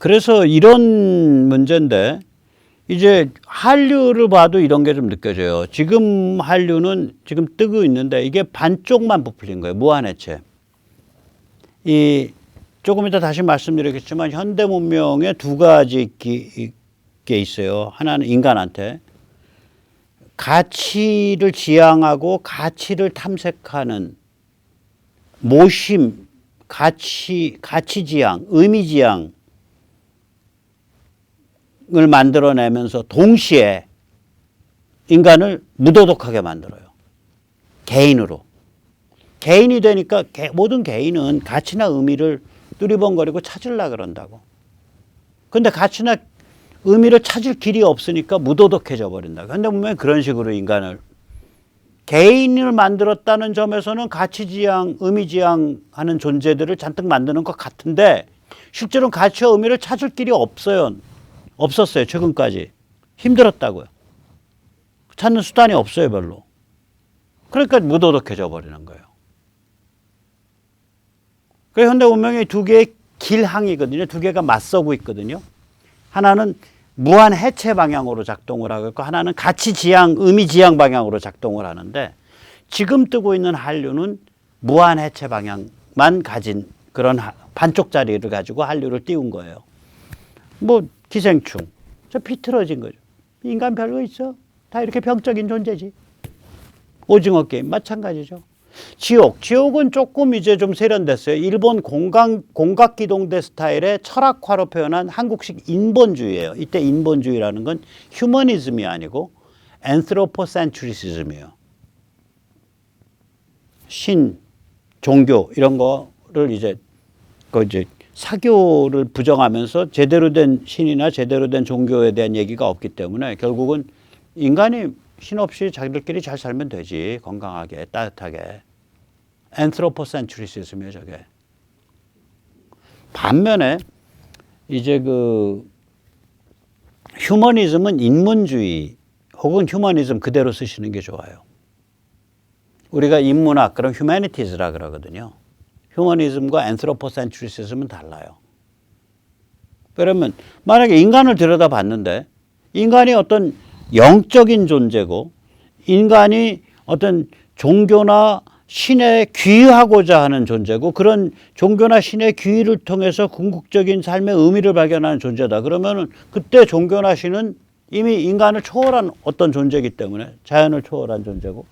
그래서 이런 문제인데 이제 한류를 봐도 이런 게 좀 느껴져요. 지금 한류는 지금 뜨고 있는데 이게 반쪽만 부풀린 거예요. 무한해체. 이 조금 이따 다시 말씀드리겠지만 현대 문명에 두 가지 게 있어요. 하나는 인간한테 가치를 지향하고 가치를 탐색하는 모심, 가치 지향, 의미 지향을 만들어내면서 동시에 인간을 무도덕하게 만들어요. 개인으로. 개인이 되니까 모든 개인은 가치나 의미를 뚜리번거리고 찾으려고 그런다고. 근데 가치나 의미를 찾을 길이 없으니까 무도덕해져 버린다. 근데 분명히 그런 식으로 인간을 개인을 만들었다는 점에서는 가치지향, 의미지향하는 존재들을 잔뜩 만드는 것 같은데 실제로는 가치와 의미를 찾을 길이 없었어요. 최근까지. 힘들었다고요. 찾는 수단이 없어요. 별로. 그러니까 무도덕해져 버리는 거예요. 그래서 현대 문명이 두 개의 길항이거든요. 두 개가 맞서고 있거든요. 하나는 무한 해체 방향으로 작동을 하고 있고 하나는 가치 지향, 의미 지향 방향으로 작동을 하는데 지금 뜨고 있는 한류는 무한 해체 방향만 가진 그런 반쪽짜리를 가지고 한류를 띄운 거예요. 뭐 기생충, 저 비틀어진 거죠. 인간 별거 있어? 다 이렇게 병적인 존재지. 오징어 게임 마찬가지죠. 지옥은 조금 이제 좀 세련됐어요. 일본 공각기동대 스타일의 철학화로 표현한 한국식 인본주의예요. 이때 인본주의라는 건 휴머니즘이 아니고 앤스로포센트리시즘이에요. 신, 종교 이런 거를 이제 사교를 부정하면서 제대로 된 신이나 제대로 된 종교에 대한 얘기가 없기 때문에 결국은 인간이 신 없이 자기들끼리 잘 살면 되지. 건강하게, 따뜻하게. 앤스로포센트리시즘이에요, 저게. 반면에 이제 휴머니즘은 인문주의 혹은 휴머니즘 그대로 쓰시는 게 좋아요. 우리가 인문학, 그럼 휴머니티즈라 그러거든요. 휴머니즘과 앤스로포센트리시즘은 달라요. 그러면 만약에 인간을 들여다봤는데 인간이 어떤 영적인 존재고 인간이 어떤 종교나 신에 귀의하고자 하는 존재고 그런 종교나 신의 귀의를 통해서 궁극적인 삶의 의미를 발견하는 존재다. 그러면 그때 종교나 신은 이미 인간을 초월한 어떤 존재이기 때문에 자연을 초월한 존재고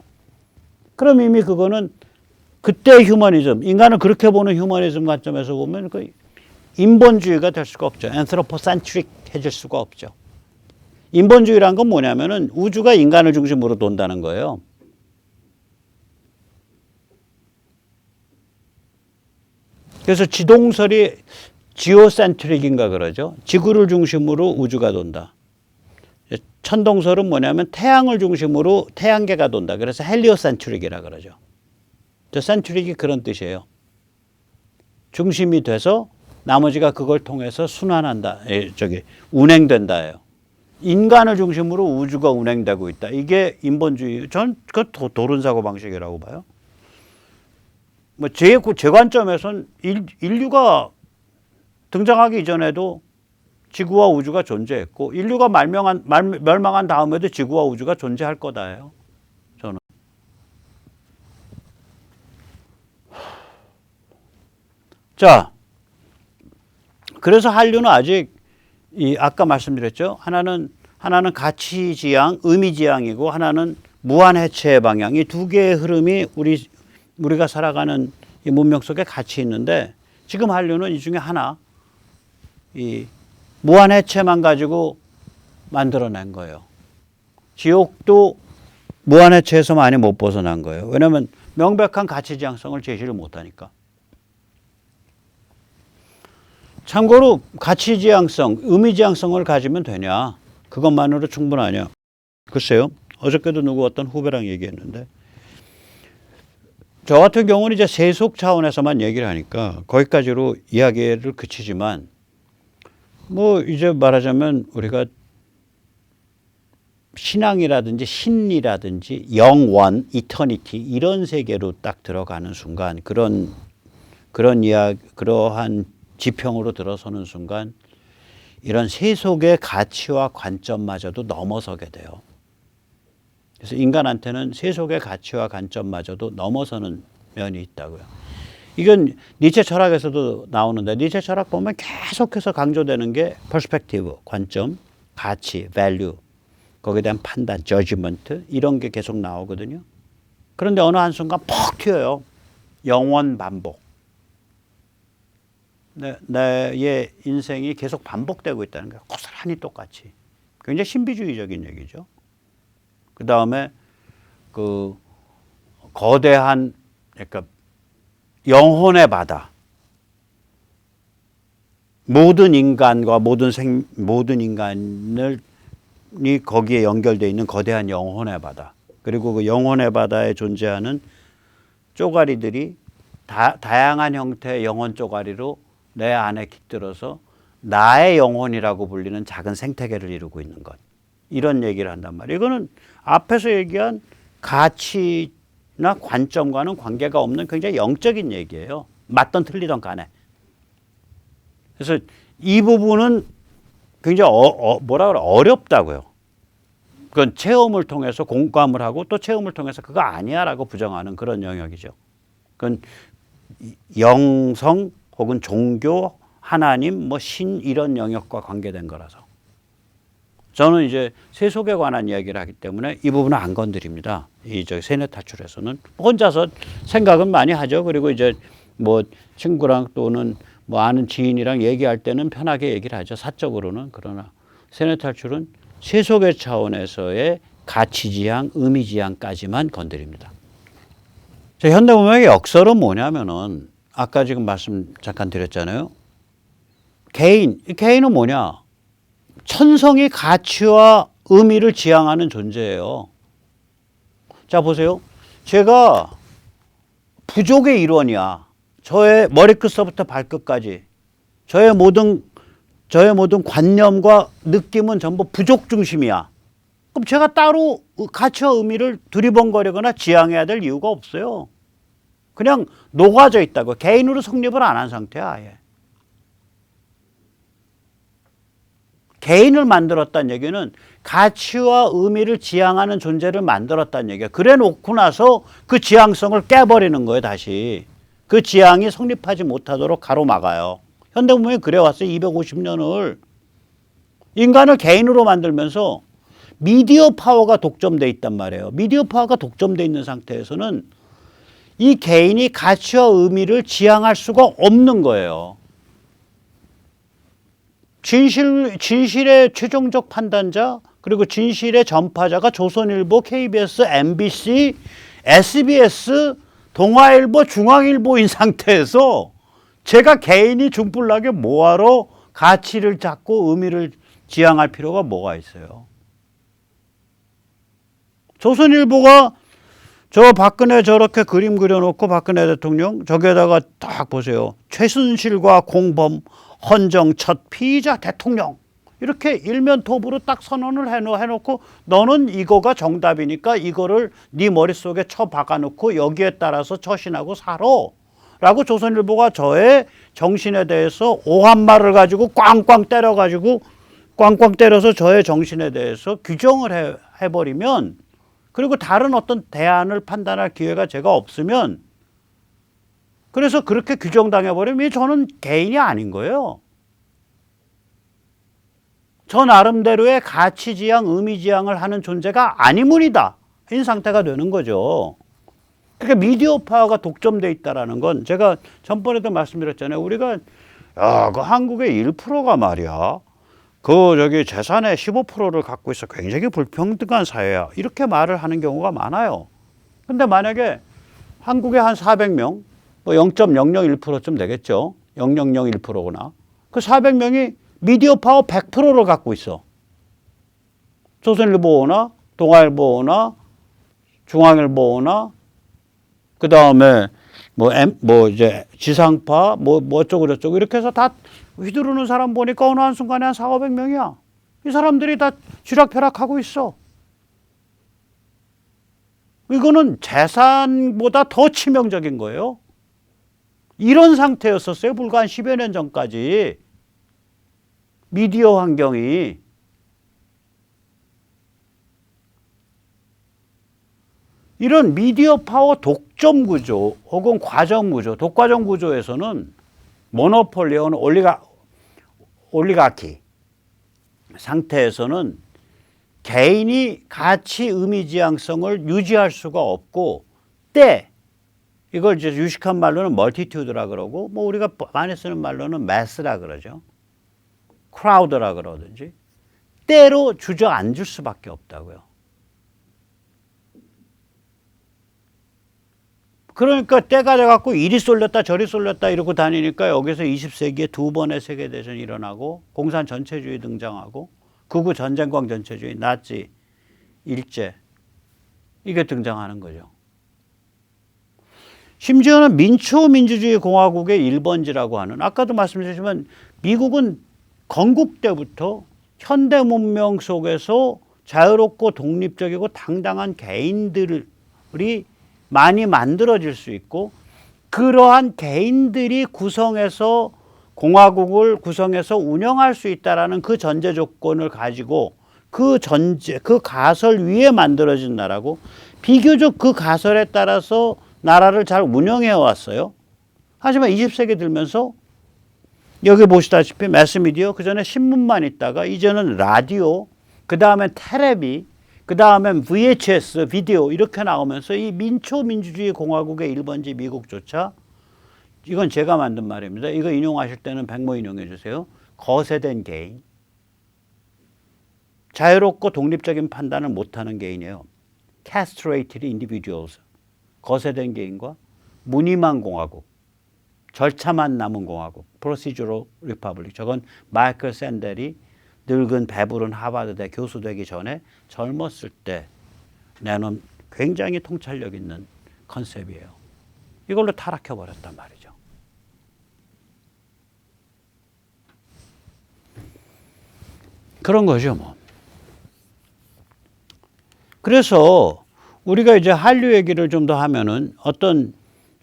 그럼 이미 그거는 그때 휴머니즘, 인간을 그렇게 보는 휴머니즘 관점에서 보면 그 인본주의가 될 수가 없죠. 앤스로포센트릭 해질 수가 없죠. 인본주의란 건 뭐냐면은 우주가 인간을 중심으로 돈다는 거예요. 그래서 지동설이 지오센트릭인가 그러죠. 지구를 중심으로 우주가 돈다. 천동설은 뭐냐면 태양을 중심으로 태양계가 돈다. 그래서 헬리오센트릭이라 그러죠. 저 센트릭이 그런 뜻이에요. 중심이 돼서 나머지가 그걸 통해서 순환한다. 운행된다예요. 인간을 중심으로 우주가 운행되고 있다. 이게 인본주의. 전 그 도른 사고 방식이라고 봐요. 뭐 제 관점에선 인류가 등장하기 이전에도 지구와 우주가 존재했고 인류가 멸망한 다음에도 지구와 우주가 존재할 거다예요. 저는. 자, 그래서 한류는 아직 아까 말씀드렸죠. 하나는 가치지향, 의미지향이고 하나는 무한해체의 방향. 이 두 개의 흐름이 우리가 살아가는 이 문명 속에 같이 있는데 지금 한류는 이 중에 하나, 이 무한해체만 가지고 만들어낸 거예요. 지옥도 무한해체에서 많이 못 벗어난 거예요. 왜냐하면 명백한 가치지향성을 제시를 못하니까. 참고로 가치지향성, 의미지향성을 가지면 되냐? 그것만으로 충분하냐? 글쎄요. 어저께도 누구 어떤 후배랑 얘기했는데 저 같은 경우는 이제 세속 차원에서만 얘기를 하니까 거기까지로 이야기를 그치지만 뭐 이제 말하자면 우리가 신앙이라든지 신이라든지 영원, 이터니티 이런 세계로 딱 들어가는 순간 그러한 지평으로 들어서는 순간 이런 세속의 가치와 관점마저도 넘어서게 돼요. 그래서 인간한테는 세속의 가치와 관점마저도 넘어서는 면이 있다고요. 이건 니체 철학에서도 나오는데 니체 철학 보면 계속해서 강조되는 게 퍼스펙티브, 관점, 가치, 밸류, 거기에 대한 판단, 저지먼트 이런 게 계속 나오거든요. 그런데 어느 한순간 퍽 튀어요. 영원 반복. 나의 인생이 계속 반복되고 있다는 거예요. 고스란히 똑같이. 굉장히 신비주의적인 얘기죠. 그 다음에 그 거대한 그러니까 영혼의 바다. 모든 인간과 모든 인간이 거기에 연결되어 있는 거대한 영혼의 바다. 그리고 그 영혼의 바다에 존재하는 쪼가리들이 다양한 형태의 영혼 쪼가리로 내 안에 깃들어서 나의 영혼이라고 불리는 작은 생태계를 이루고 있는 것. 이런 얘기를 한단 말이에요. 이거는 앞에서 얘기한 가치나 관점과는 관계가 없는 굉장히 영적인 얘기예요. 맞던 틀리던 간에. 그래서 이 부분은 굉장히 어렵다고요. 그건 체험을 통해서 공감을 하고 또 체험을 통해서 그거 아니야라고 부정하는 그런 영역이죠. 그건 영성 혹은 종교, 하나님, 뭐 신 이런 영역과 관계된 거라서. 저는 이제 세속에 관한 이야기를 하기 때문에 이 부분은 안 건드립니다. 이 세뇌 탈출에서는 혼자서 생각은 많이 하죠. 그리고 이제 뭐 친구랑 또는 뭐 아는 지인이랑 얘기할 때는 편하게 얘기를 하죠. 사적으로는. 그러나 세뇌 탈출은 세속의 차원에서의 가치지향, 의미지향까지만 건드립니다. 현대문명의 역설은 뭐냐면은 아까 지금 말씀 잠깐 드렸잖아요. 개인은 뭐냐? 천성이 가치와 의미를 지향하는 존재예요. 자, 보세요. 제가 부족의 일원이야. 저의 머리끝서부터 발끝까지. 저의 모든 관념과 느낌은 전부 부족 중심이야. 그럼 제가 따로 가치와 의미를 두리번거리거나 지향해야 될 이유가 없어요. 그냥 녹아져 있다고. 개인으로 성립을 안 한 상태야, 아예. 개인을 만들었다는 얘기는 가치와 의미를 지향하는 존재를 만들었다는 얘기야. 그래 놓고 나서 그 지향성을 깨버리는 거예요, 다시. 그 지향이 성립하지 못하도록 가로막아요. 현대문명이 그래왔어요, 250년을. 인간을 개인으로 만들면서 미디어 파워가 독점돼 있단 말이에요. 미디어 파워가 독점돼 있는 상태에서는 이 개인이 가치와 의미를 지향할 수가 없는 거예요. 진실의 최종적 판단자 그리고 진실의 전파자가 조선일보, KBS, MBC, SBS, 동아일보, 중앙일보인 상태에서 제가 개인이 중불나게 뭐하러 가치를 찾고 의미를 지향할 필요가 뭐가 있어요. 조선일보가 저 박근혜 저렇게 그림 그려놓고 박근혜 대통령 저기에다가 딱 보세요. 최순실과 공범 헌정 첫 피의자 대통령 이렇게 일면톱으로 딱 선언을 해놓고 너는 이거가 정답이니까 이거를 네 머릿속에 쳐박아놓고 여기에 따라서 처신하고 살아 라고 조선일보가 저의 정신에 대해서 오한말을 가지고 꽝꽝 때려서 저의 정신에 대해서 규정을 해버리면 그리고 다른 어떤 대안을 판단할 기회가 제가 없으면 그래서 그렇게 규정당해버리면 저는 개인이 아닌 거예요. 저 나름대로의 가치지향, 의미지향을 하는 존재가 아니문이다. 이 상태가 되는 거죠. 그러니까 미디어 파워가 독점돼 있다는 건 제가 전번에도 말씀드렸잖아요. 우리가 그 한국의 1%가 말이야. 재산의 15%를 갖고 있어. 굉장히 불평등한 사회야. 이렇게 말을 하는 경우가 많아요. 근데 만약에 한국에 한 400명, 뭐 0.001%쯤 되겠죠. 0.001%구나. 그 400명이 미디어 파워 100%를 갖고 있어. 조선일보나 동아일보나 중앙일보나 그 다음에 이제 지상파 뭐 어쩌고 저쩌고 이렇게 해서 다 휘두르는 사람 보니까 어느 한순간에 한 400~500명이야. 이 사람들이 다 쥐락펴락하고 있어. 이거는 재산보다 더 치명적인 거예요. 이런 상태였었어요. 불과 한 10여 년 전까지. 미디어 환경이 이런 미디어 파워 독점 구조 혹은 과정 구조, 독과정 구조에서는 모노폴리 혹은 올리가키 상태에서는 개인이 가치 의미 지향성을 유지할 수가 없고 이걸 이제 유식한 말로는 멀티튜드라 그러고 뭐 우리가 많이 쓰는 말로는 매스라 그러죠. 크라우드라 그러든지 때로 주저앉을 수밖에 없다고요. 그러니까 때가 돼갖고 이리 쏠렸다 저리 쏠렸다 이러고 다니니까 여기서 20세기에 두 번의 세계대전이 일어나고 공산 전체주의 등장하고 극우 전쟁광 전체주의, 나치, 일제 이게 등장하는 거죠. 심지어는 민초민주주의 공화국의 1번지라고 하는 아까도 말씀드렸지만 미국은 건국 때부터 현대 문명 속에서 자유롭고 독립적이고 당당한 개인들이 많이 만들어질 수 있고 그러한 개인들이 구성해서 공화국을 구성해서 운영할 수 있다라는 그 전제 조건을 가지고 그 가설 위에 만들어진 나라고 비교적 그 가설에 따라서 나라를 잘 운영해 왔어요. 하지만 20세기 들면서 여기 보시다시피 매스미디어 그전에 신문만 있다가 이제는 라디오 그 다음에 텔레비 그 다음엔 VHS, 비디오 이렇게 나오면서 이 민초민주주의 공화국의 1번지 미국조차 이건 제가 만든 말입니다. 이거 인용하실 때는 백모 인용해 주세요. 거세된 개인. 자유롭고 독립적인 판단을 못하는 개인이에요. castrated individuals. 거세된 개인과 무늬만 공화국. 절차만 남은 공화국. procedural republic. 저건 마이클 샌델이 늙은 배부른 하버드대 교수 되기 전에 젊었을 때 내놓은 굉장히 통찰력 있는 컨셉이에요. 이걸로 타락해버렸단 말이죠. 그런 거죠, 뭐. 그래서 우리가 이제 한류 얘기를 좀 더 하면은 어떤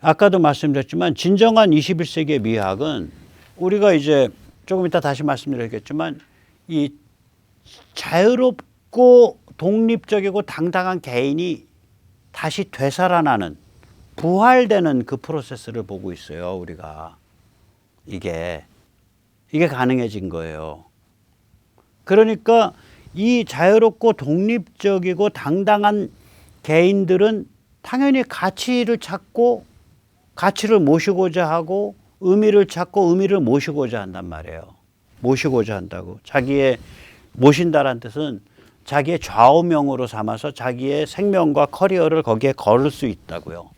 아까도 말씀드렸지만 진정한 21세기의 미학은 우리가 이제 조금 이따 다시 말씀드리겠지만 이 자유롭고 독립적이고 당당한 개인이 다시 되살아나는 부활되는 그 프로세스를 보고 있어요. 우리가 이게 가능해진 거예요. 그러니까 이 자유롭고 독립적이고 당당한 개인들은 당연히 가치를 찾고 가치를 모시고자 하고 의미를 찾고 의미를 모시고자 한단 말이에요. 모시고자 한다고. 자기의 모신다라는 뜻은 자기의 좌우명으로 삼아서 자기의 생명과 커리어를 거기에 걸을 수 있다고요.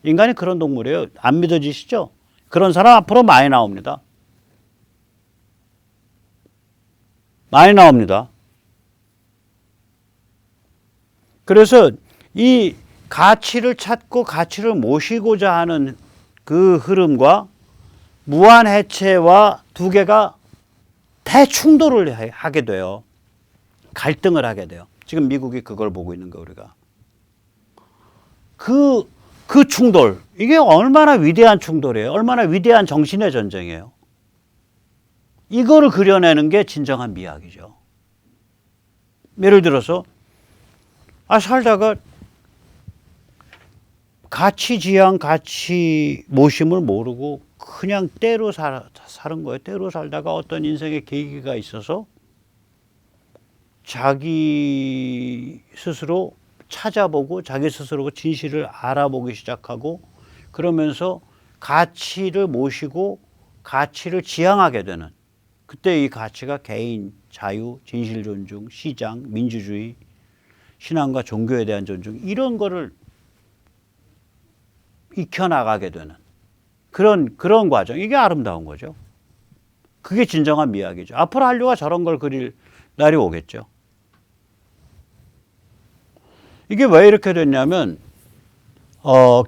인간이 그런 동물이에요. 안 믿어지시죠? 그런 사람 앞으로 많이 나옵니다. 많이 나옵니다. 그래서 이 가치를 찾고 가치를 모시고자 하는 그 흐름과 무한해체와 두 개가 대충돌을 하게 돼요. 갈등을 하게 돼요. 지금 미국이 그걸 보고 있는 거 우리가. 그 충돌, 이게 얼마나 위대한 충돌이에요. 얼마나 위대한 정신의 전쟁이에요. 이거를 그려내는 게 진정한 미학이죠. 예를 들어서 살다가 가치 지향, 가치 모심을 모르고 그냥 때로 사는 거예요. 때로 살다가 어떤 인생의 계기가 있어서 자기 스스로 찾아보고 자기 스스로 진실을 알아보기 시작하고 그러면서 가치를 모시고 가치를 지향하게 되는 그때 이 가치가 개인, 자유, 진실 존중, 시장, 민주주의, 신앙과 종교에 대한 존중 이런 거를 익혀나가게 되는 그런 과정. 이게 아름다운 거죠. 그게 진정한 미학이죠. 앞으로 한류가 저런 걸 그릴 날이 오겠죠. 이게 왜 이렇게 됐냐면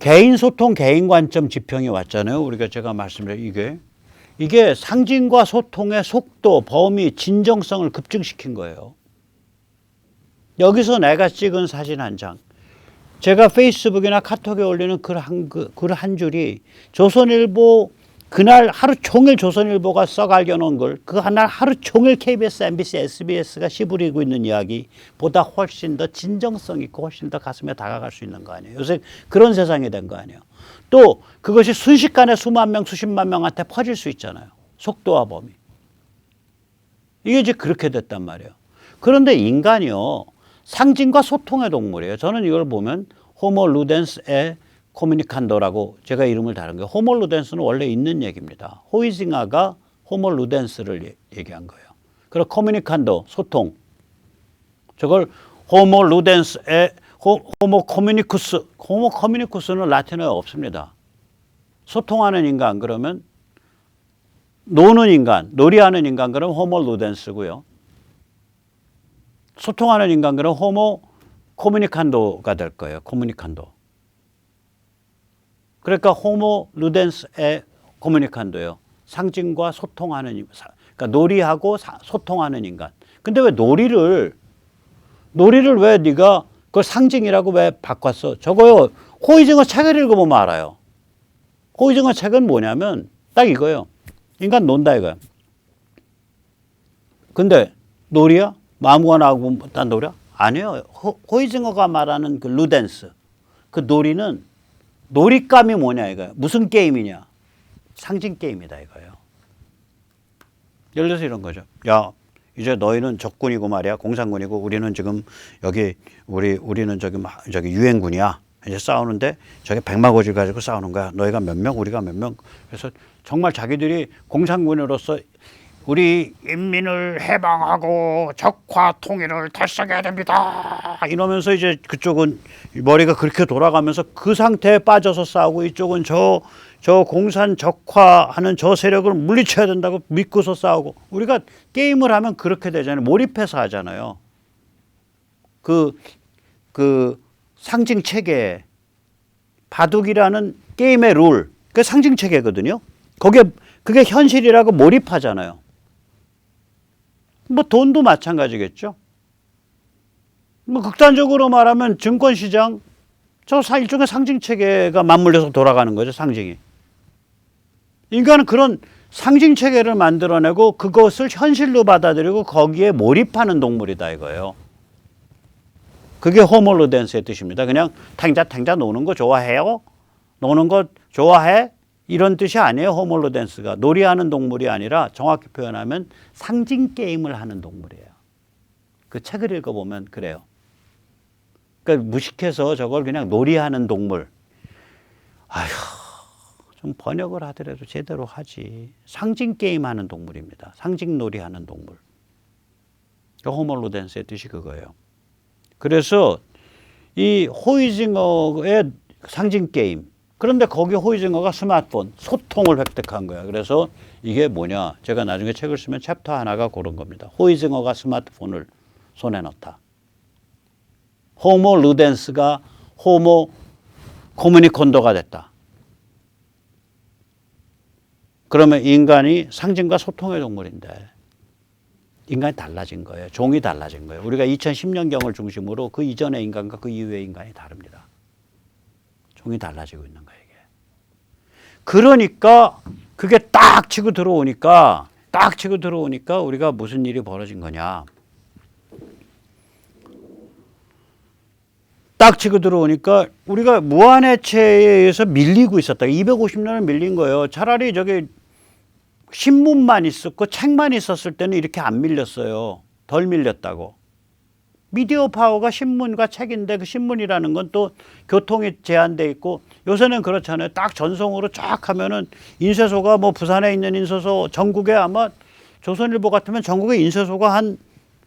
개인 소통, 개인 관점 지평이 왔잖아요. 우리가 제가 말씀드린 이게 상징과 소통의 속도, 범위, 진정성을 급증시킨 거예요. 여기서 내가 찍은 사진 한 장, 제가 페이스북이나 카톡에 올리는 글 한 줄이 조선일보 그날 하루 종일 조선일보가 써갈겨 놓은 걸 그 한 날 하루 종일 KBS, MBC, SBS가 시부리고 있는 이야기보다 훨씬 더 진정성 있고 훨씬 더 가슴에 다가갈 수 있는 거 아니에요. 요새 그런 세상이 된 거 아니에요. 또 그것이 순식간에 수만 명, 수십만 명한테 퍼질 수 있잖아요. 속도와 범위. 이게 이제 그렇게 됐단 말이에요. 그런데 인간이요. 상징과 소통의 동물이에요. 저는 이걸 보면 호모 루덴스의 코뮤니칸도라고 제가 이름을 다른 거예요. 호모 루덴스는 원래 있는 얘기입니다. 호이징어가 호모 루덴스를 얘기한 거예요. 그리고 코뮤니칸도, 소통. 저걸 호모 루덴스의 호모 코뮤니쿠스. 호모 코뮤니쿠스는 라틴어에 없습니다. 소통하는 인간 그러면 노는 인간, 놀이하는 인간 그러면 호모 루덴스고요. 소통하는 인간 그러면 호모 코뮤니칸도가 될 거예요. 코뮤니칸도. 그러니까 호모 루덴스의 코뮤니칸도예요. 상징과 소통하는, 그러니까 놀이하고 소통하는 인간. 근데 왜 놀이를 왜 네가 그걸 상징이라고 왜 바꿨어? 저거요. 호이징어 책을 읽어보면 알아요. 호이징어 책은 뭐냐면 딱 이거예요. 인간 논다 이거야. 근데 놀이야? 아무거나 하고 딴 놀이야? 아니에요. 호이징어가 말하는 그 루덴스. 그 놀이는 놀잇감이 뭐냐 이거야. 무슨 게임이냐. 상징 게임이다 이거예요. 예를 들어서 이런 거죠. 야, 이제 너희는 적군이고 말이야. 공산군이고 우리는 지금 여기 우리는 저기 유엔군이야. 이제 싸우는데 저게 백마고질 가지고 싸우는 거야. 너희가 몇 명, 우리가 몇 명. 그래서 정말 자기들이 공산군으로서 우리 인민을 해방하고 적화 통일을 달성해야 됩니다. 이러면서 이제 그쪽은 머리가 그렇게 돌아가면서 그 상태에 빠져서 싸우고 이쪽은 저 공산 적화하는 저 세력을 물리쳐야 된다고 믿고서 싸우고 우리가 게임을 하면 그렇게 되잖아요. 몰입해서 하잖아요. 그 상징 체계 바둑이라는 게임의 룰, 그 상징 체계거든요. 그게 현실이라고 몰입하잖아요. 뭐 돈도 마찬가지겠죠. 뭐 극단적으로 말하면 증권시장 저 일종의 상징 체계가 맞물려서 돌아가는 거죠. 상징이. 인간은 그런 상징 체계를 만들어내고 그것을 현실로 받아들이고 거기에 몰입하는 동물이다 이거예요. 그게 호모 루덴스의 뜻입니다. 그냥 탱자 노는 거 좋아해요? 노는 거 좋아해? 이런 뜻이 아니에요. 호모 루덴스가. 놀이하는 동물이 아니라 정확히 표현하면 상징 게임을 하는 동물이에요. 그 책을 읽어보면 그래요. 그러니까 무식해서 저걸 그냥 놀이하는 동물. 아휴, 좀 번역을 하더라도 제대로 하지. 상징 게임 하는 동물입니다. 상징 놀이 하는 동물. 호모 루덴스의 뜻이 그거예요. 그래서 이 호이징어의 상징 게임. 그런데 거기 호이징어가 스마트폰, 소통을 획득한 거야. 그래서 이게 뭐냐. 제가 나중에 책을 쓰면 챕터 하나가 그런 겁니다. 호이징어가 스마트폰을 손에 넣다. 호모 루덴스가 호모 코뮤니콘도가 됐다. 그러면 인간이 상징과 소통의 동물인데 인간이 달라진 거예요. 종이 달라진 거예요. 우리가 2010년경을 중심으로 그 이전의 인간과 그 이후의 인간이 다릅니다. 종이 달라지고 있는 거예요. 이게. 그러니까 그게 딱 치고 들어오니까 우리가 무슨 일이 벌어진 거냐. 딱 치고 들어오니까 우리가 무한해체에 의해서 밀리고 있었다. 250년을 밀린 거예요. 차라리 저기 신문만 있었고 책만 있었을 때는 이렇게 안 밀렸어요. 덜 밀렸다고. 미디어 파워가 신문과 책인데 그 신문이라는 건 또 교통이 제한돼 있고 요새는 그렇잖아요. 딱 전송으로 쫙 하면은 인쇄소가 뭐 부산에 있는 인쇄소 전국에 아마 조선일보 같으면 전국에 인쇄소가 한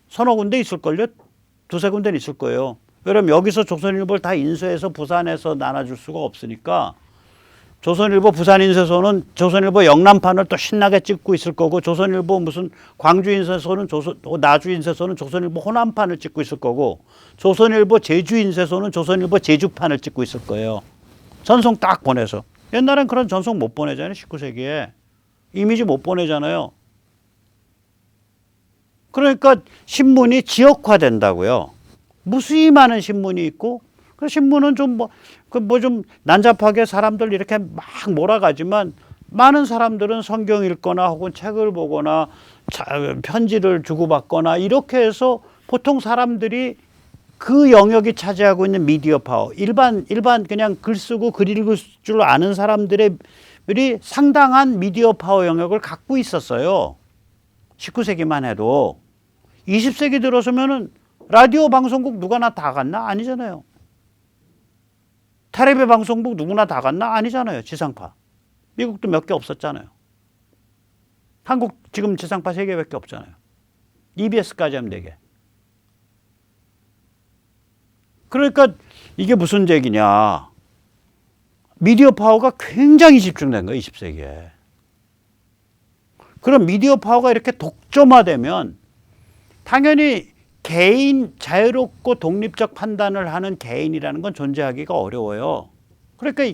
서너 군데 있을걸요. 두세 군데는 있을 거예요. 왜냐면 여기서 조선일보를 다 인쇄해서 부산에서 나눠줄 수가 없으니까 조선일보 부산인쇄소는 조선일보 영남판을 또 신나게 찍고 있을 거고 조선일보 무슨 광주인쇄소는 나주인쇄소는 조선일보 호남판을 찍고 있을 거고 조선일보 제주인쇄소는 조선일보 제주판을 찍고 있을 거예요. 전송 딱 보내서. 옛날엔 그런 전송 못 보내잖아요. 19세기에. 이미지 못 보내잖아요. 그러니까 신문이 지역화된다고요. 무수히 많은 신문이 있고 그 신문은 좀 좀 난잡하게 사람들 이렇게 막 몰아가지만 많은 사람들은 성경 읽거나 혹은 책을 보거나 편지를 주고받거나 이렇게 해서 보통 사람들이 그 영역이 차지하고 있는 미디어 파워, 일반 그냥 글 쓰고 글 읽을 줄 아는 사람들이 상당한 미디어 파워 영역을 갖고 있었어요. 19세기만 해도. 20세기 들어서면은 라디오 방송국 누구나 다 갔나? 아니잖아요. 텔레비 방송국 누구나 다 갔나? 아니잖아요. 지상파. 미국도 몇 개 없었잖아요. 한국 지금 지상파 3개밖에 없잖아요. EBS까지 하면 4개. 그러니까 이게 무슨 얘기냐. 미디어 파워가 굉장히 집중된 거예요. 20세기에. 그럼 미디어 파워가 이렇게 독점화되면 당연히 개인, 자유롭고 독립적 판단을 하는 개인이라는 건 존재하기가 어려워요. 그러니까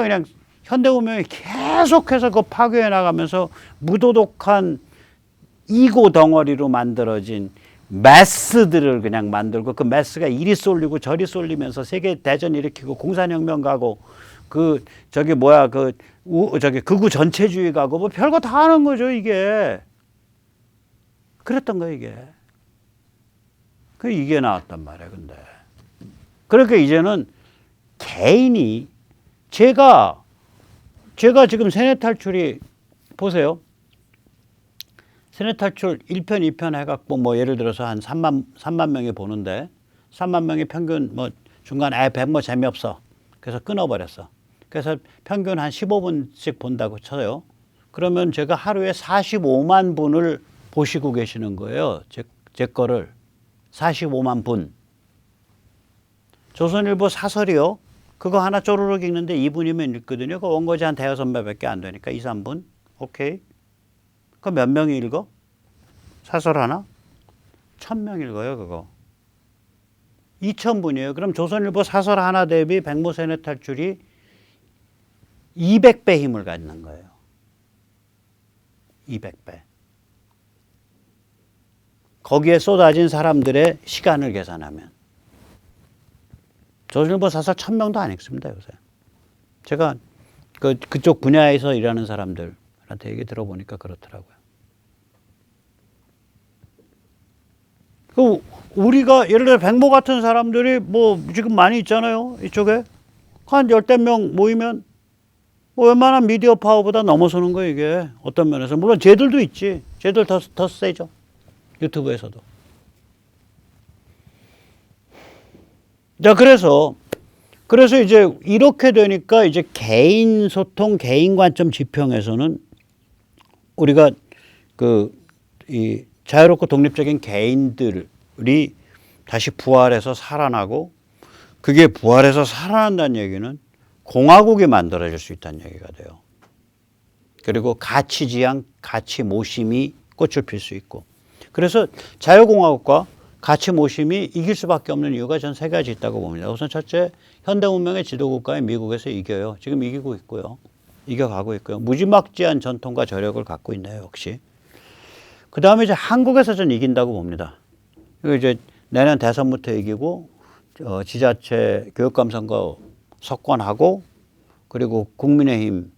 그냥 현대문명이 계속해서 그 파괴해 나가면서 무도덕한 이고 덩어리로 만들어진 매스들을 그냥 만들고 그 매스가 이리 쏠리고 저리 쏠리면서 세계 대전 일으키고 공산혁명 가고 극우 전체주의 가고 뭐 별거 다 하는 거죠 이게. 그랬던 거예요 이게. 이게 나왔단 말이에요 근데. 그러니까 이제는 개인이 제가 지금 세뇌 탈출이 보세요. 세뇌 탈출 1편, 2편 해갖고 뭐 예를 들어서 한 3만 명이 보는데 3만 명이 평균 뭐 중간에 뭐 재미없어. 그래서 끊어버렸어. 그래서 평균 한 15분씩 본다고 쳐요. 그러면 제가 하루에 45만 분을 보시고 계시는 거예요. 제 거를. 45만 분. 조선일보 사설이요. 그거 하나 쪼르륵 읽는데 2분이면 읽거든요. 그 원고지 한 대여섯 배밖에 안 되니까 2, 3분. 오케이. 그 몇 명이 읽어? 사설 하나? 1000명 읽어요, 그거. 2000분이에요. 그럼 조선일보 사설 하나 대비 백모 세뇌 탈출이 200배 힘을 갖는 거예요. 200배. 거기에 쏟아진 사람들의 시간을 계산하면. 조선일보 사설 1000명도 안 읽습니다, 요새. 제가 그쪽 분야에서 일하는 사람들한테 얘기 들어보니까 그렇더라고요. 우리가 예를 들어 백모 같은 사람들이 뭐 지금 많이 있잖아요, 이쪽에. 한 열댓 명 모이면 뭐 웬만한 미디어 파워보다 넘어서는 거예요, 이게. 어떤 면에서. 물론 쟤들도 있지. 쟤들 더 세죠. 유튜브에서도. 자, 그래서 이제 이렇게 되니까 이제 개인 소통, 개인 관점 지평에서는 우리가 이 자유롭고 독립적인 개인들이 다시 부활해서 살아나고 그게 부활해서 살아난다는 얘기는 공화국이 만들어질 수 있다는 얘기가 돼요. 그리고 가치지향, 가치 모심이 꽃을 필 수 있고. 그래서 자유공화국과 가치 모심이 이길 수밖에 없는 이유가 전 3가지 있다고 봅니다. 우선 첫째, 현대문명의 지도국가인 미국에서 이겨요. 지금 이기고 있고요. 이겨가고 있고요. 무지막지한 전통과 저력을 갖고 있네요, 역시. 그 다음에 이제 한국에서 전 이긴다고 봅니다. 그리고 이제 내년 대선부터 이기고, 지자체 교육감 선거 석권하고, 그리고 국민의힘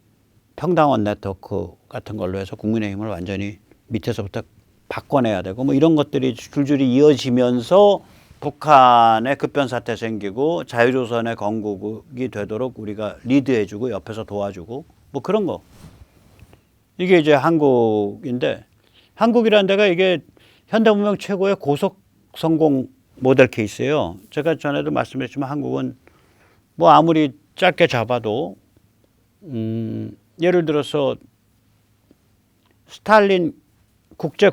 평당원 네트워크 같은 걸로 해서 국민의힘을 완전히 밑에서부터 바꿔내야 되고 뭐 이런 것들이 줄줄이 이어지면서 북한의 급변 사태 생기고 자유조선의 건국이 되도록 우리가 리드해주고 옆에서 도와주고 뭐 그런 거. 이게 이제 한국인데 한국이라는 데가 이게 현대문명 최고의 고속 성공 모델 케이스예요. 제가 전에도 말씀드렸지만 한국은 뭐 아무리 짧게 잡아도 예를 들어서 스탈린 그러니까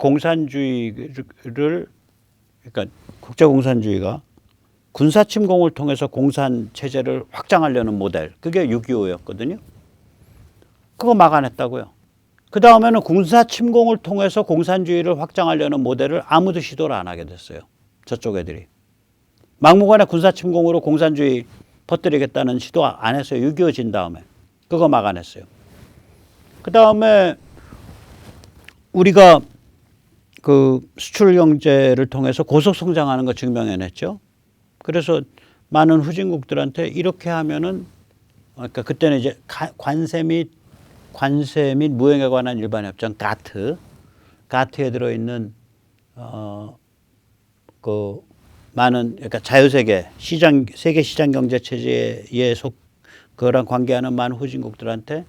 국제공산주의가 군사침공을 통해서 공산체제를 확장하려는 모델, 그게 6.25였거든요. 그거 막아냈다고요. 그 다음에는 군사침공을 통해서 공산주의를 확장하려는 모델을 아무도 시도를 안 하게 됐어요. 저쪽 애들이. 막무가내 군사침공으로 공산주의 퍼뜨리겠다는 시도 안 했어요. 6.25 진 다음에. 그거 막아냈어요. 그 다음에 우리가 수출 경제를 통해서 고속 성장하는 거 증명해냈죠. 그래서 많은 후진국들한테 이렇게 하면은, 그러니까 그때는 이제 관세 및 관세 및 무역에 관한 일반 협정 가트에 들어있는 그 많은 그러니까 자유세계 시장 세계 시장 경제 체제에 그거랑 관계하는 많은 후진국들한테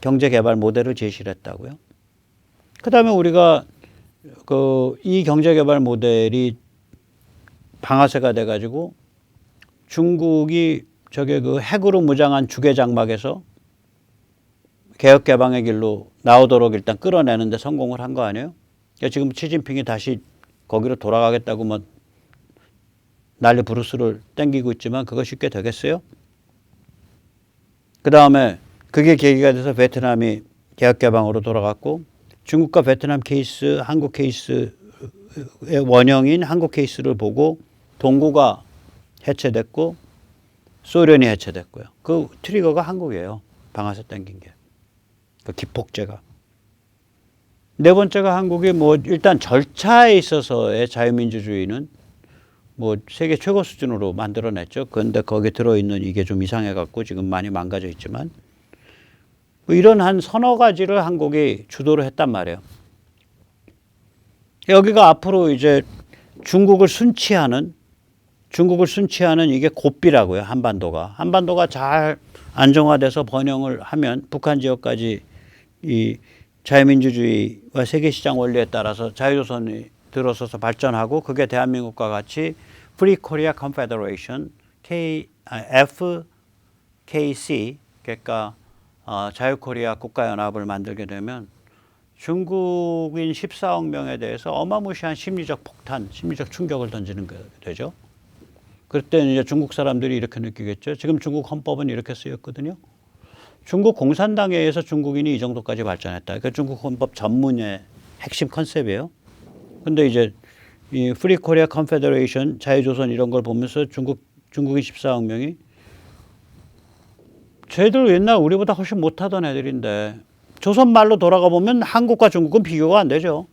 경제 개발 모델을 제시를 했다고요. 그다음에 우리가 이 경제 개발 모델이 방아쇠가 돼 가지고 중국이 그 핵으로 무장한 주계 장막에서 개혁 개방의 길로 나오도록 일단 끌어내는데 성공을 한 거 아니에요? 그러니까 지금 시진핑이 다시 거기로 돌아가겠다고 뭐 난리 부르스를 땡기고 있지만 그거 쉽게 되겠어요? 그 다음에 그게 계기가 돼서 베트남이 개혁 개방으로 돌아갔고 중국과 베트남 케이스, 한국 케이스의 원형인 한국 케이스를 보고 동구가 해체됐고 소련이 해체됐고요. 그 트리거가 한국이에요. 방아쇠 땡긴 게. 그 기폭제가. 네 번째가 한국이 뭐 일단 절차에 있어서의 자유민주주의는 뭐 세계 최고 수준으로 만들어냈죠. 그런데 거기에 들어있는 이게 좀 이상해갖고 지금 많이 망가져 있지만 뭐 이런 한 서너 가지를 한국이 주도를 했단 말이에요. 여기가 앞으로 이제 중국을 순치하는 이게 고삐라고요. 한반도가 잘 안정화돼서 번영을 하면 북한 지역까지 이 자유민주주의와 세계시장 원리에 따라서 자유조선이 들어서서 발전하고 그게 대한민국과 같이 Free Korea Confederation FKC 그러니까 자유코리아 국가연합을 만들게 되면 중국인 14억 명에 대해서 어마무시한 심리적 폭탄, 심리적 충격을 던지는 게 되죠. 그때 이제 중국 사람들이 이렇게 느끼겠죠. 지금 중국 헌법은 이렇게 쓰였거든요. 중국 공산당에 의해서 중국인이 이 정도까지 발전했다. 그러니까 중국 헌법 전문의 핵심 컨셉이에요. 근데 이제 이 프리 코리아 컨페더레이션, 자유조선 이런 걸 보면서 중국인 14억 명이 쟤들 옛날 우리보다 훨씬 못하던 애들인데 조선 말로 돌아가 보면 한국과 중국은 비교가 안 되죠.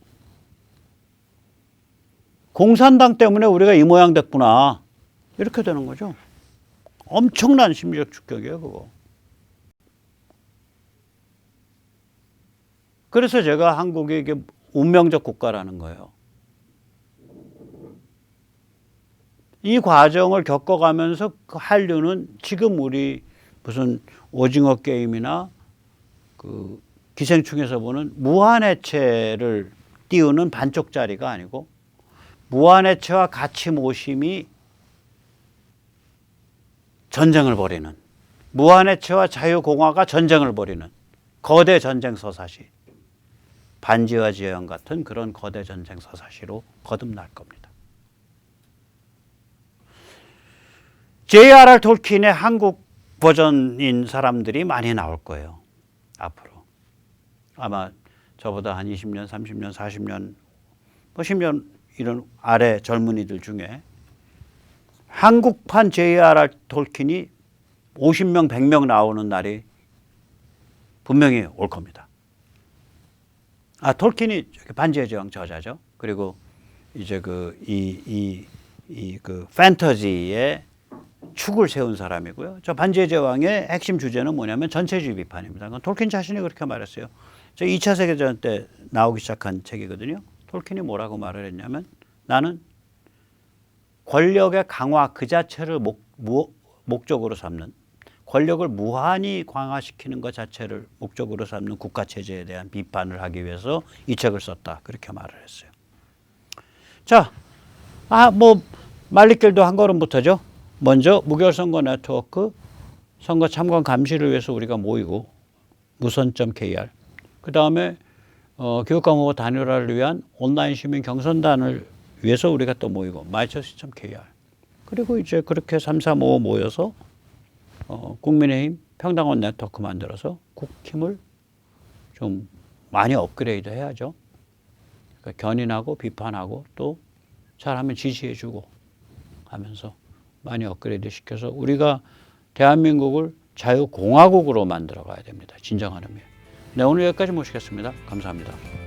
공산당 때문에 우리가 이 모양 됐구나. 이렇게 되는 거죠. 엄청난 심리적 충격이에요, 그거. 그래서 제가 한국이 이게 운명적 국가라는 거예요. 이 과정을 겪어가면서 그 한류는 지금 우리 무슨 오징어 게임이나 그 기생충에서 보는 무한해체를 띄우는 반쪽짜리가 아니고 무한해체와 가치 모심이 전쟁을 벌이는 무한해체와 자유공화가 전쟁을 벌이는 거대 전쟁 서사시 반지와 지형 같은 그런 거대 전쟁 서사시로 거듭날 겁니다. J.R.R. 톨킨의 한국 버전인 사람들이 많이 나올 거예요. 앞으로. 아마 저보다 한 20년, 30년, 40년, 뭐 10년 이런 아래 젊은이들 중에 한국판 J.R.R. 톨킨이 50명, 100명 나오는 날이 분명히 올 겁니다. 톨킨이 반지의 제왕 저자죠. 그리고 이제 그 판타지의 축을 세운 사람이고요. 저 반지의 제왕의 핵심 주제는 뭐냐면 전체주의 비판입니다. 톨킨 자신이 그렇게 말했어요. 저 2차 세계대전 때 나오기 시작한 책이거든요. 톨킨이 뭐라고 말을 했냐면 나는 권력의 강화 그 자체를 목적으로 삼는 권력을 무한히 강화시키는 것 자체를 목적으로 삼는 국가체제에 대한 비판을 하기 위해서 이 책을 썼다. 그렇게 말을 했어요. 자, 말리길도 한 걸음부터죠. 먼저 무결선거 네트워크 선거 참관 감시를 위해서 우리가 모이고 무선.kr 그 다음에 교육과목 단일화를 위한 온라인 시민 경선단을 위해서 우리가 또 모이고 마이처스.kr 그리고 이제 그렇게 3, 4, 5 모여서 국민의힘 평당원 네트워크 만들어서 국힘을 좀 많이 업그레이드 해야죠. 그러니까 견인하고 비판하고 또 잘하면 지지해주고 하면서 많이 업그레이드 시켜서 우리가 대한민국을 자유공화국으로 만들어 가야 됩니다. 진정한 의미. 네, 오늘 여기까지 모시겠습니다. 감사합니다.